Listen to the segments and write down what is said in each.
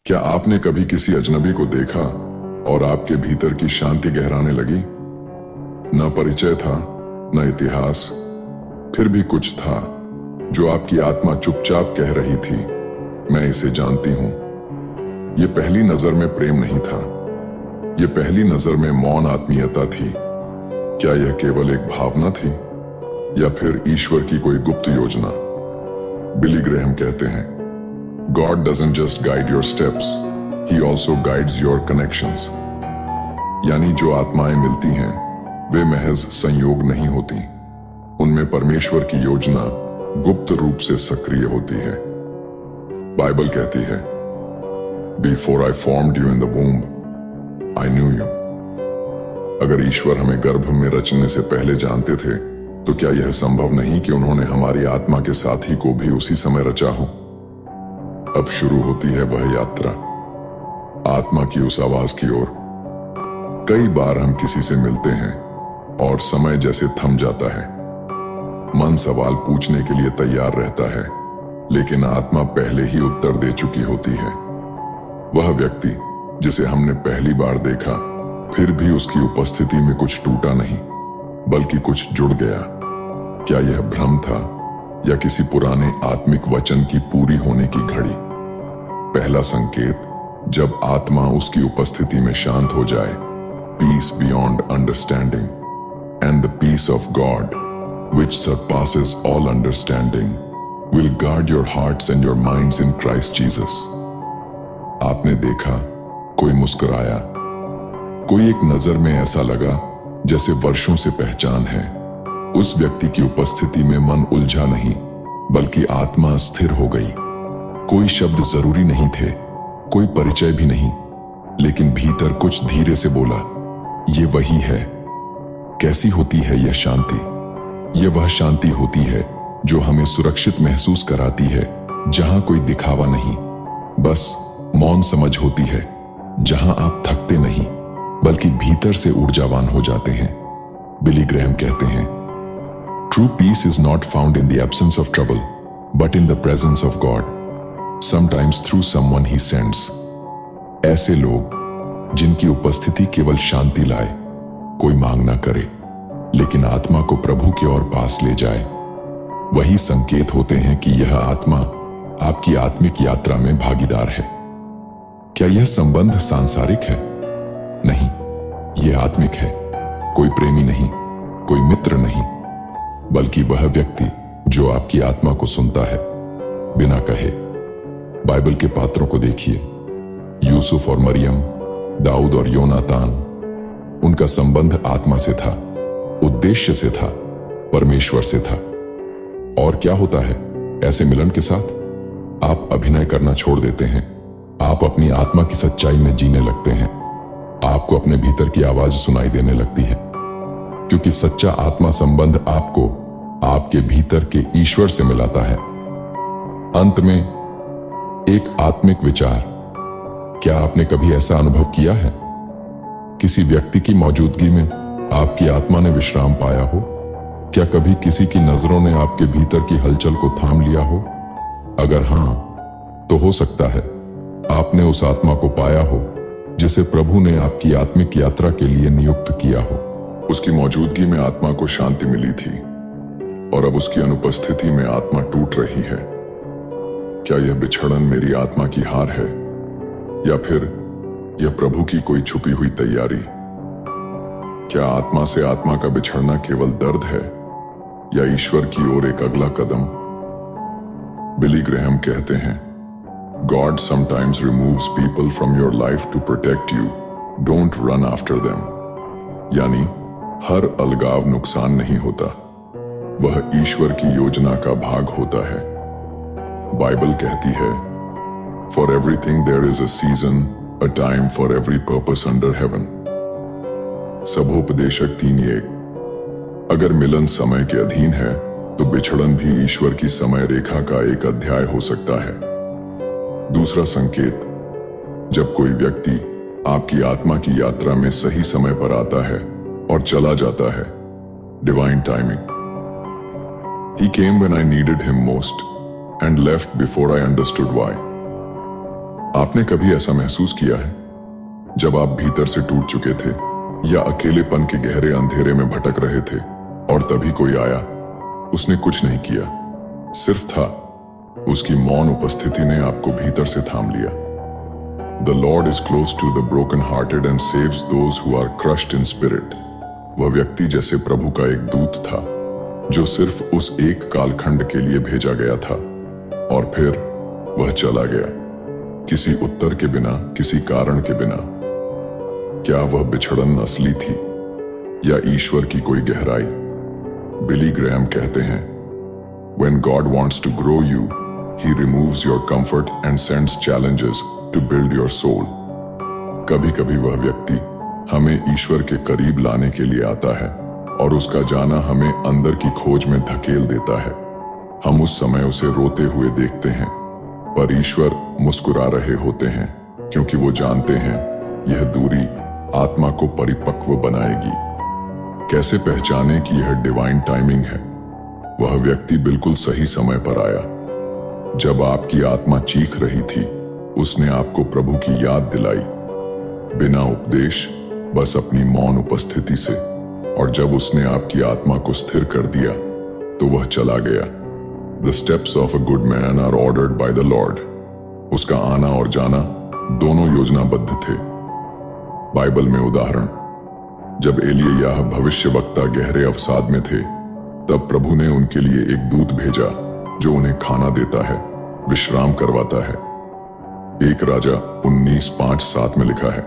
क्या आपने कभी किसी अजनबी को देखा और आपके भीतर की शांति गहराने लगी? न परिचय था, न इतिहास, फिर भी कुछ था जो आपकी आत्मा चुपचाप कह रही थी, मैं इसे जानती हूं। यह पहली नजर में प्रेम नहीं था, यह पहली नजर में मौन आत्मीयता थी। क्या यह केवल एक भावना थी या फिर ईश्वर की कोई गुप्त योजना? बिली ग्रेहम कहते हैं, God doesn't just guide your steps, He also guides your connections. यानी जो आत्माएं मिलती हैं, वे महज संयोग नहीं होती, उनमें परमेश्वर की योजना गुप्त रूप से सक्रिय होती है। बाइबल कहती है, Before I formed you in the womb, I knew you. अगर ईश्वर हमें गर्भ में रचने से पहले जानते थे, तो क्या यह संभव नहीं कि उन्होंने हमारी आत्मा के साथी को भी उसी समय रचा हो? अब शुरू होती है वह यात्रा, आत्मा की उस आवाज की ओर। कई बार हम किसी से मिलते हैं और समय जैसे थम जाता है। मन सवाल पूछने के लिए तैयार रहता है, लेकिन आत्मा पहले ही उत्तर दे चुकी होती है। वह व्यक्ति जिसे हमने पहली बार देखा, फिर भी उसकी उपस्थिति में कुछ टूटा नहीं, बल्कि कुछ जुड़ गया। क्या यह भ्रम था या किसी पुराने आत्मिक वचन की पूरी होने की घड़ी? पहला संकेत, जब आत्मा उसकी उपस्थिति में शांत हो जाए, peace beyond understanding and the peace of God which surpasses all understanding will guard your hearts and your minds in Christ Jesus. आपने देखा, कोई मुस्कुराया, कोई एक नजर में ऐसा लगा जैसे वर्षों से पहचान है। उस व्यक्ति की उपस्थिति में मन उलझा नहीं, बल्कि आत्मा स्थिर हो गई। कोई शब्द जरूरी नहीं थे, कोई परिचय भी नहीं, लेकिन भीतर कुछ धीरे से बोला, ये वही है। कैसी होती है यह शांति? यह वह शांति होती है जो हमें सुरक्षित महसूस कराती है, जहां कोई दिखावा नहीं, बस मौन समझ होती है, जहां आप थकते नहीं, बल्कि भीतर से ऊर्जावान हो जाते हैं। बिली ग्रेहम कहते हैं, True peace is not found in the absence of trouble, but in the presence of God, sometimes through someone He sends. ऐसे लोग जिनकी उपस्थिति केवल शांति लाए, कोई मांग ना करे, लेकिन आत्मा को प्रभु की ओर पास ले जाए, वही संकेत होते हैं कि यह आत्मा आपकी आत्मिक यात्रा में भागीदार है। क्या यह संबंध सांसारिक है? नहीं, यह आत्मिक है। कोई प्रेमी नहीं, कोई मित्र नहीं, बल्कि वह व्यक्ति जो आपकी आत्मा को सुनता है बिना कहे। बाइबल के पात्रों को देखिए, यूसुफ और मरियम, दाऊद और योनातान। उनका संबंध आत्मा से था, उद्देश्य से था, परमेश्वर से था। और क्या होता है ऐसे मिलन के साथ? आप अभिनय करना छोड़ देते हैं, आप अपनी आत्मा की सच्चाई में जीने लगते हैं, आपको अपने भीतर की आवाज सुनाई देने लगती है, क्योंकि सच्चा आत्मा संबंध आपको आपके भीतर के ईश्वर से मिलाता है। अंत में एक आत्मिक विचार, क्या आपने कभी ऐसा अनुभव किया है? किसी व्यक्ति की मौजूदगी में आपकी आत्मा ने विश्राम पाया हो? क्या कभी किसी की नजरों ने आपके भीतर की हलचल को थाम लिया हो? अगर हां, तो हो सकता है आपने उस आत्मा को पाया हो जिसे प्रभु ने आपकी आत्मिक यात्रा के लिए नियुक्त किया हो। उसकी मौजूदगी में आत्मा को शांति मिली थी और अब उसकी अनुपस्थिति में आत्मा टूट रही है। क्या यह बिछड़न मेरी आत्मा की हार है या फिर यह प्रभु की कोई छुपी हुई तैयारी? क्या आत्मा से आत्मा का बिछड़ना केवल दर्द है या ईश्वर की ओर एक अगला कदम? बिली ग्रेहम कहते हैं, God sometimes removes people from your life to protect you. Don't run after them. यानी हर अलगाव नुकसान नहीं होता, वह ईश्वर की योजना का भाग होता है। बाइबल कहती है, For everything there is a season, a time for every purpose under heaven. सबोपदेशक 3:1। अगर मिलन समय के अधीन है, तो बिछड़न भी ईश्वर की समय रेखा का एक अध्याय हो सकता है। दूसरा संकेत, जब कोई व्यक्ति आपकी आत्मा की यात्रा में सही समय पर आता है और चला जाता है, divine timing. He came when I needed him most and left before I understood why. आपने कभी ऐसा महसूस किया है जब आप भीतर से टूट चुके थे या अकेलेपन के गहरे अंधेरे में भटक रहे थे और तभी कोई आया, उसने कुछ नहीं किया, सिर्फ था। उसकी मौन उपस्थिति ने आपको भीतर से थाम लिया। The Lord is close to the broken-hearted and saves those who are crushed in spirit। वह व्यक्ति जैसे प्रभु का एक दूत था जो सिर्फ उस एक कालखंड के लिए भेजा गया था और फिर वह चला गया, किसी उत्तर के बिना, किसी कारण के बिना। क्या वह बिछड़न असली थी या ईश्वर की कोई गहराई? बिली ग्रैहम कहते हैं, When God wants to grow you, He removes your comfort and sends challenges to build your soul। कभी कभी वह व्यक्ति हमें ईश्वर के करीब लाने के लिए आता है और उसका जाना हमें अंदर की खोज में धकेल देता है। हम उस समय उसे रोते हुए देखते हैं, पर ईश्वर मुस्कुरा रहे होते हैं क्योंकि वो जानते हैं यह दूरी आत्मा को परिपक्व बनाएगी। कैसे पहचाने कि यह डिवाइन टाइमिंग है? वह व्यक्ति बिल्कुल सही समय पर आया। जब आपकी आत्मा चीख रही थी, उसने आपको प्रभु की याद दिलाई, बिना उपदेश, बस अपनी मौन उपस्थिति से। और जब उसने आपकी आत्मा को स्थिर कर दिया तो वह चला गया। The steps of a good man are ordered by the Lord। उसका आना और जाना दोनों योजनाबद्ध थे। बाइबल में उदाहरण, जब एलिय्याह भविष्यवक्ता गहरे अवसाद में थे, तब प्रभु ने उनके लिए एक दूत भेजा जो उन्हें खाना देता है, विश्राम करवाता है। एक राजा 19:5-7 में लिखा है,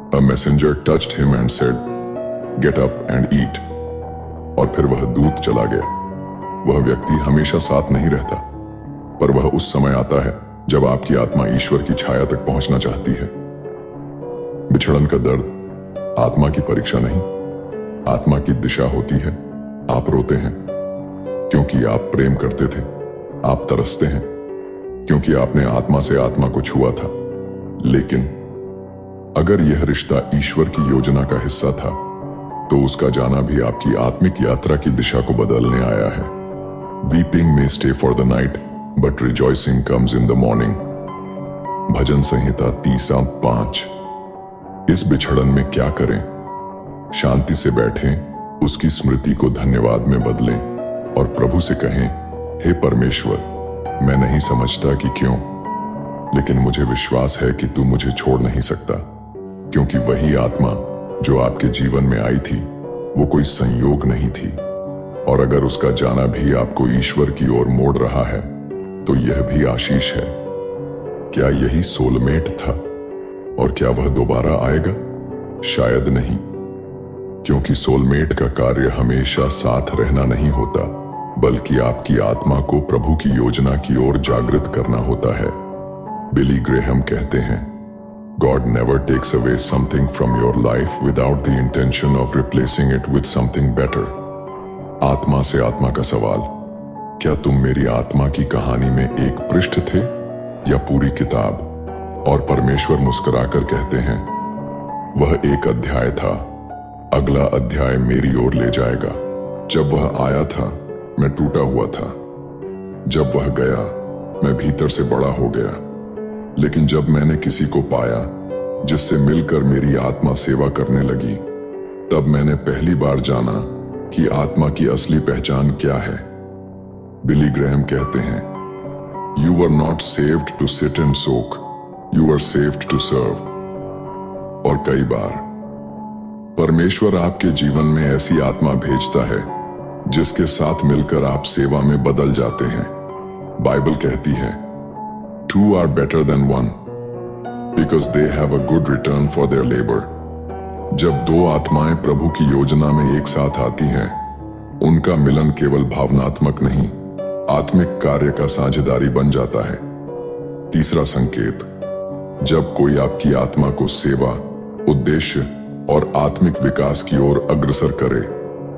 A messenger touched him and said, Get up and eat। और फिर वह दूत चला गया। वह व्यक्ति हमेशा साथ नहीं रहता, पर वह उस समय आता है जब आपकी आत्मा ईश्वर की छाया तक पहुंचना चाहती है। बिछड़न का दर्द आत्मा की परीक्षा नहीं, आत्मा की दिशा होती है। आप रोते हैं क्योंकि आप प्रेम करते थे, आप तरसते हैं क्योंकि आपने आत्मा से आत्मा को छुआ था। लेकिन अगर यह रिश्ता ईश्वर की योजना का हिस्सा था, तो उसका जाना भी आपकी आत्मिक यात्रा की दिशा को बदलने आया है। Weeping may stay for the night, but rejoicing comes in the morning। भजन संहिता 30:5। इस बिछड़न में क्या करें? शांति से बैठें, उसकी स्मृति को धन्यवाद में बदलें और प्रभु से कहें, हे परमेश्वर, मैं नहीं समझता कि क्यों, लेकिन मुझे विश्वास है कि तू मुझे छोड़ नहीं सकता, क्योंकि वही आत्मा जो आपके जीवन में आई थी वो कोई संयोग नहीं थी। और अगर उसका जाना भी आपको ईश्वर की ओर मोड़ रहा है तो यह भी आशीष है। क्या यही सोलमेट था? और क्या वह दोबारा आएगा? शायद नहीं, क्योंकि सोलमेट का कार्य हमेशा साथ रहना नहीं होता, बल्कि आपकी आत्मा को प्रभु की योजना की ओर जागृत करना होता है। बिली ग्रेहम कहते हैं, God never takes away something from your life without the intention of replacing it with something better। आत्मा से आत्मा का सवाल, क्या तुम मेरी आत्मा की कहानी में एक पृष्ठ थे या पूरी किताब? और परमेश्वर मुस्कुराकर कहते हैं, वह एक अध्याय था, अगला अध्याय मेरी ओर ले जाएगा। जब वह आया था मैं टूटा हुआ था, जब वह गया मैं भीतर से बड़ा हो गया। लेकिन जब मैंने किसी को पाया जिससे मिलकर मेरी आत्मा सेवा करने लगी, तब मैंने पहली बार जाना कि आत्मा की असली पहचान क्या है। बिली ग्रैहम कहते हैं, You were not saved to sit and soak, you were saved to serve। और कई बार परमेश्वर आपके जीवन में ऐसी आत्मा भेजता है जिसके साथ मिलकर आप सेवा में बदल जाते हैं। बाइबल कहती है, Two are better than one, because they have a good return for their labor। जब दो आत्माएं प्रभु की योजना में एक साथ आती हैं, उनका मिलन केवल भावनात्मक नहीं, आत्मिक कार्य का साझेदारी बन जाता है। तीसरा संकेत, जब कोई आपकी आत्मा को सेवा, उद्देश्य और आत्मिक विकास की ओर अग्रसर करे,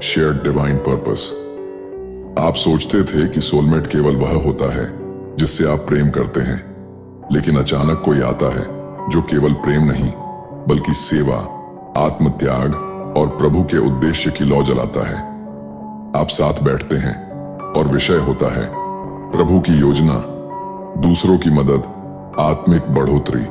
शेयर्ड डिवाइन पर्पस। आप सोचते थे कि सोलमेट केवल वह होता है जिससे आप प्रेम करते हैं, लेकिन अचानक कोई आता है जो केवल प्रेम नहीं बल्कि सेवा, आत्मत्याग और प्रभु के उद्देश्य की लौ जलाता है। आप साथ बैठते हैं और विषय होता है प्रभु की योजना, दूसरों की मदद, आत्मिक बढ़ोतरी,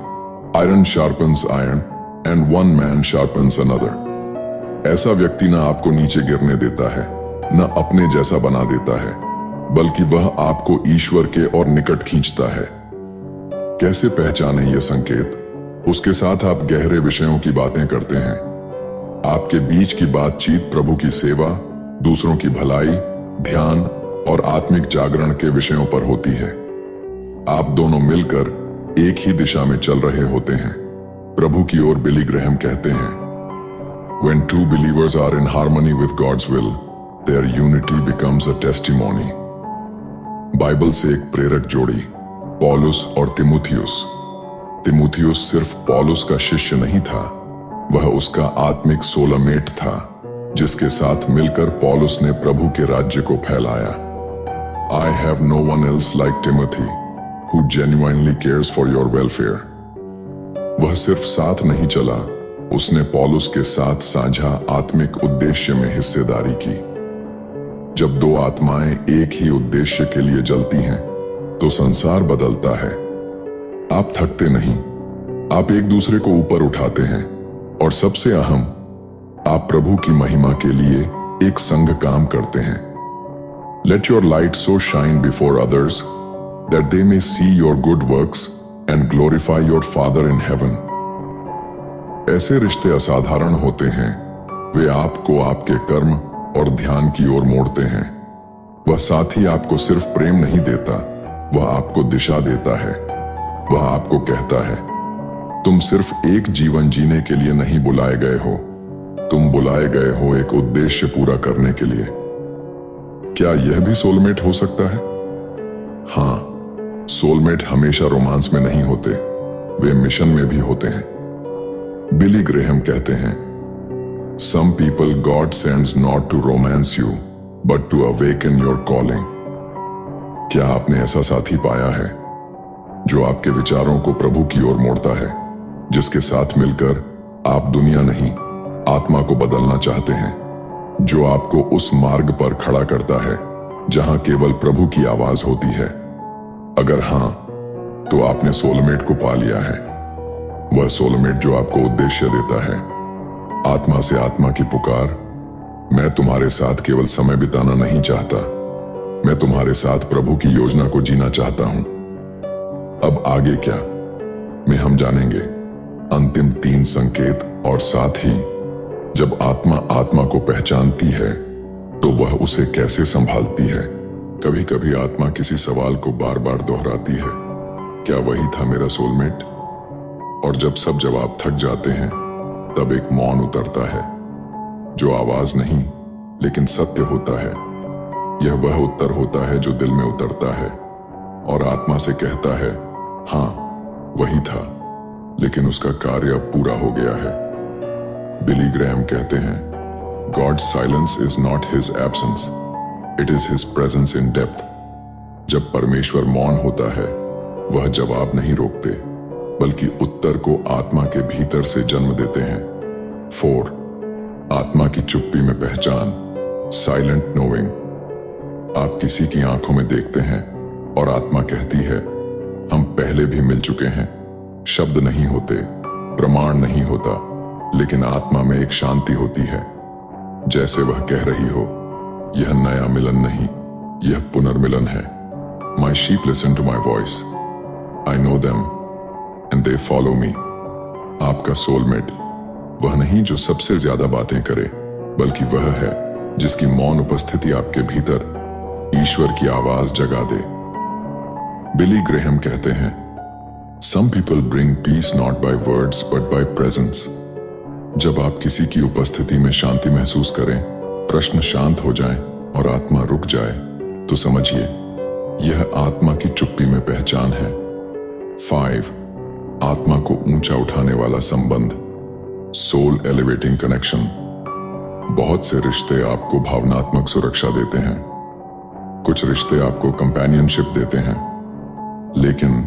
iron sharpens iron and one man sharpens another. ऐसा व्यक्ति ना आपको नीचे गिरने देता है, न अपने जैसा बना देता है, बल्कि वह आपको ईश्वर के और निकट खींचता है। कैसे पहचाने ये संकेत? उसके साथ आप गहरे विषयों की बातें करते हैं। आपके बीच की बातचीत प्रभु की सेवा, दूसरों की भलाई, ध्यान और आत्मिक जागरण के विषयों पर होती है। आप दोनों मिलकर एक ही दिशा में चल रहे होते हैं। प्रभु की ओर बिली ग्रैहम कहते हैं, When two believers are in harmony with God's will, their unity becomes a testimony. Bible से एक प्रेरक जोड़ी, पौलुस और तिमुथियुस। तिमुथियुस सिर्फ पौलुस का शिष्य नहीं था, वह उसका आत्मिक सोलमेट था, जिसके साथ मिलकर पौलुस ने प्रभु के राज्य को फैलाया। I have no one else like Timothy, who genuinely cares for your welfare. वह सिर्फ साथ नहीं चला, उसने पौलुस के साथ साझा आत्मिक उद्देश्य में हिस्सेदारी की। जब दो आत्माएं एक ही उद्देश्य के लिए जलती हैं, तो संसार बदलता है। आप थकते नहीं, आप एक दूसरे को ऊपर उठाते हैं, और सबसे अहम, आप प्रभु की महिमा के लिए एक संग काम करते हैं। Let your light so shine before others that they may see your good works and glorify your Father in heaven. ऐसे रिश्ते असाधारण होते हैं, वे आपको आपके कर्म और ध्यान की ओर मोड़ते हैं। वह साथी आपको सिर्फ प्रेम नहीं देता, वह आपको दिशा देता है। वह आपको कहता है, तुम सिर्फ एक जीवन जीने के लिए नहीं बुलाए गए हो, तुम बुलाए गए हो एक उद्देश्य पूरा करने के लिए। क्या यह भी सोलमेट हो सकता है? हाँ, सोलमेट हमेशा रोमांस में नहीं होते, वे मिशन में भी होते हैं। बिली ग्रेहम कहते हैं, Some people God sends not to romance you, but to awaken your calling. क्या आपने ऐसा साथी पाया है जो आपके विचारों को प्रभु की ओर मोड़ता है, जिसके साथ मिलकर आप दुनिया नहीं, आत्मा को बदलना चाहते हैं, जो आपको उस मार्ग पर खड़ा करता है जहां केवल प्रभु की आवाज होती है? अगर हां, तो आपने सोलमेट को पा लिया है। वह सोलमेट जो आपको उद्देश्य देता है, आत्मा से आत्मा की पुकार, मैं तुम्हारे साथ केवल समय बिताना नहीं चाहता, मैं तुम्हारे साथ प्रभु की योजना को जीना चाहता हूं। अब आगे क्या में हम जानेंगे अंतिम 3 संकेत, और साथ ही जब आत्मा आत्मा को पहचानती है तो वह उसे कैसे संभालती है। कभी कभी आत्मा किसी सवाल को बार बार दोहराती है, क्या वही था मेरा सोलमेट? और जब सब जवाब थक जाते हैं, तब एक मौन उतरता है, जो आवाज नहीं लेकिन सत्य होता है। यह वह उत्तर होता है जो दिल में उतरता है और आत्मा से कहता है, हाँ वही था, लेकिन उसका कार्य अब पूरा हो गया है। बिली ग्रैहम कहते हैं, God's silence is not his absence, it is his presence in depth. जब परमेश्वर मौन होता है, वह जवाब नहीं रोकते, बल्कि उत्तर को आत्मा के भीतर से जन्म देते हैं। 4. आत्मा की चुप्पी में पहचान, साइलेंट नोइंग। आप किसी की आंखों में देखते हैं और आत्मा कहती है, हम पहले भी मिल चुके हैं। शब्द नहीं होते, प्रमाण नहीं होता, लेकिन आत्मा में एक शांति होती है, जैसे वह कह रही हो, यह नया मिलन नहीं, यह पुनर्मिलन है। My sheep listen to my voice. I know them and they follow me. आपका सोलमेट वह नहीं जो सबसे ज्यादा बातें करे, बल्कि वह है जिसकी मौन उपस्थिति आपके भीतर ईश्वर की आवाज जगा दे। बिली ग्रैहम कहते हैं, Some people bring peace not by words but by presence. जब आप किसी की उपस्थिति में शांति महसूस करें, प्रश्न शांत हो जाएं और आत्मा रुक जाए, तो समझिए यह आत्मा की चुप्पी में पहचान है। 5. आत्मा को ऊंचा उठाने वाला संबंध, सोल एलिवेटिंग कनेक्शन। बहुत से रिश्ते आपको भावनात्मक सुरक्षा देते हैं, कुछ रिश्ते आपको कंपेनियनशिप देते हैं, लेकिन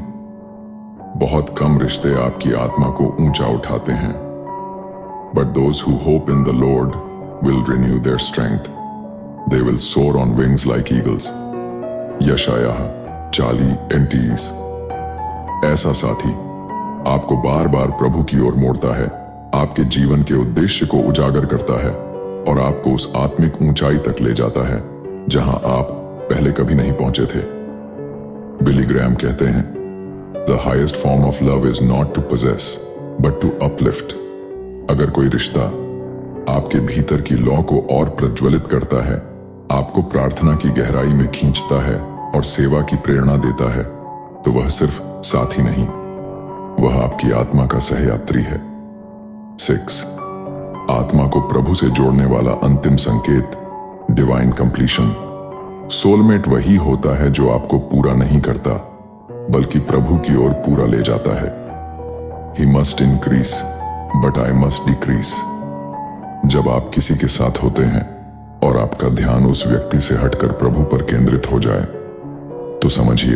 बहुत कम रिश्ते आपकी आत्मा को ऊंचा उठाते हैं। But those who hope in the Lord will renew their strength. They will soar on wings like eagles. यशायाह 40:20। ऐसा साथी आपको बार बार प्रभु की ओर मोड़ता है, आपके जीवन के उद्देश्य को उजागर करता है और आपको उस आत्मिक ऊंचाई तक ले जाता है जहां आप पहले कभी नहीं पहुंचे थे। बिली ग्रैम कहते हैं, the highest form of love is not to possess but to uplift. अगर कोई रिश्ता आपके भीतर की लौ को और प्रज्वलित करता है, आपको प्रार्थना की गहराई में खींचता है और सेवा की प्रेरणा देता है, तो वह सिर्फ साथी नहीं, वह आपकी आत्मा का सहयात्री है। 6. आत्मा को प्रभु से जोड़ने वाला अंतिम संकेत, डिवाइन कंप्लीशन। सोलमेट वही होता है जो आपको पूरा नहीं करता, बल्कि प्रभु की ओर पूरा ले जाता है। He must increase, but I must decrease। जब आप किसी के साथ होते हैं और आपका ध्यान उस व्यक्ति से हटकर प्रभु पर केंद्रित हो जाए, तो समझिए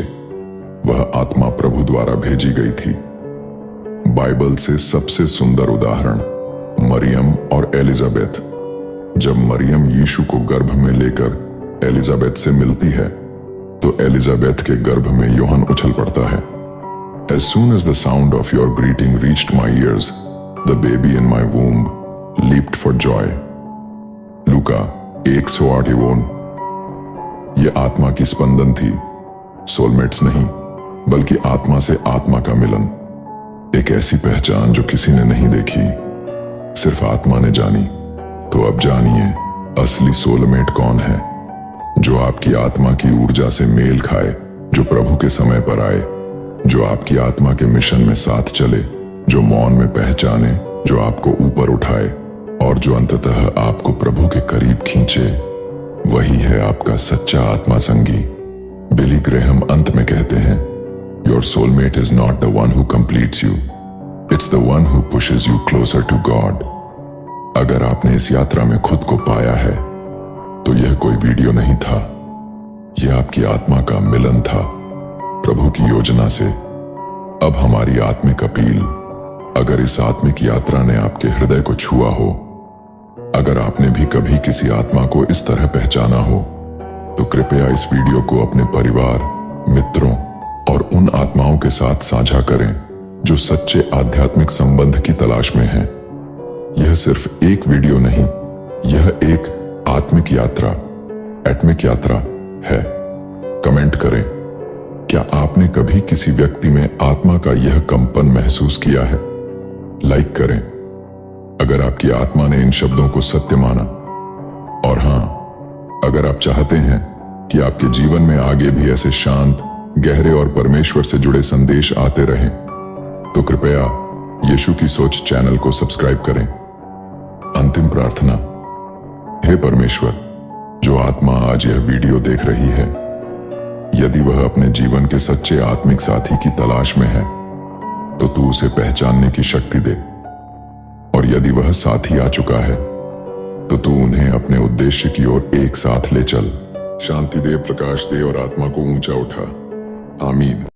वह आत्मा प्रभु द्वारा भेजी गई थी। बाइबल से सबसे सुंदर उदाहरण मरियम और एलिजाबेथ। जब मरियम यीशु को गर्भ में लेकर एलिजाबेथ से मिलती है, तो एलिजाबेथ के गर्भ में यूहन उछल पड़ता है। As soon as the sound of your greeting reached my ears, the baby in my womb leaped for joy। लूका 1:8। ये आत्मा की स्पंदन थी, सोलमेट्स नहीं, बल्कि आत्मा से आत्मा का मिलन। एक ऐसी पहचान जो किसी ने नहीं देखी, सिर्फ आत्मा ने जानी। तो अब जानिए असली सोलमेट कौन है, जो आपकी आत्मा की ऊर्जा से मेल खाए, जो प्रभु के समय पर आए, जो आपकी आत्मा के मिशन में साथ चले, जो मौन में पहचाने, जो आपको ऊपर उठाए और जो अंततः आपको प्रभु के करीब खींचे। वही है आपका सच्चा आत्मा संगी। बिली ग्रेहम अंत में कहते हैं, your soulmate is not the one who completes you, it's the one who pushes you closer to God. अगर आपने इस यात्रा में खुद को पाया है, तो यह कोई वीडियो नहीं था, यह आपकी आत्मा का मिलन था प्रभु की योजना से। अब हमारी आत्मिक अपील, अगर इस आत्मिक यात्रा ने आपके हृदय को छुआ हो, अगर आपने भी कभी किसी आत्मा को इस तरह पहचाना हो, तो कृपया इस वीडियो को अपने परिवार, मित्रों और उन आत्माओं के साथ साझा करें जो सच्चे आध्यात्मिक संबंध की तलाश में हैं। यह सिर्फ एक वीडियो नहीं, यह एक आत्मिक यात्रा, एटमिक यात्रा है। कमेंट करें, क्या आपने कभी किसी व्यक्ति में आत्मा का यह कंपन महसूस किया है? लाइक करें अगर आपकी आत्मा ने इन शब्दों को सत्य माना। और हां, अगर आप चाहते हैं कि आपके जीवन में आगे भी ऐसे शांत, गहरे और परमेश्वर से जुड़े संदेश आते रहें, तो कृपया यीशु की सोच चैनल को सब्सक्राइब करें। अंतिम प्रार्थना। हे परमेश्वर, जो आत्मा आज यह वीडियो देख रही है, यदि वह अपने जीवन के सच्चे आत्मिक साथी की तलाश में है, तो तू उसे पहचानने की शक्ति दे। और यदि वह साथी आ चुका है, तो तू उन्हें अपने उद्देश्य की ओर एक साथ ले चल। शांति दे, प्रकाश दे और आत्मा को ऊंचा उठा। आमीन।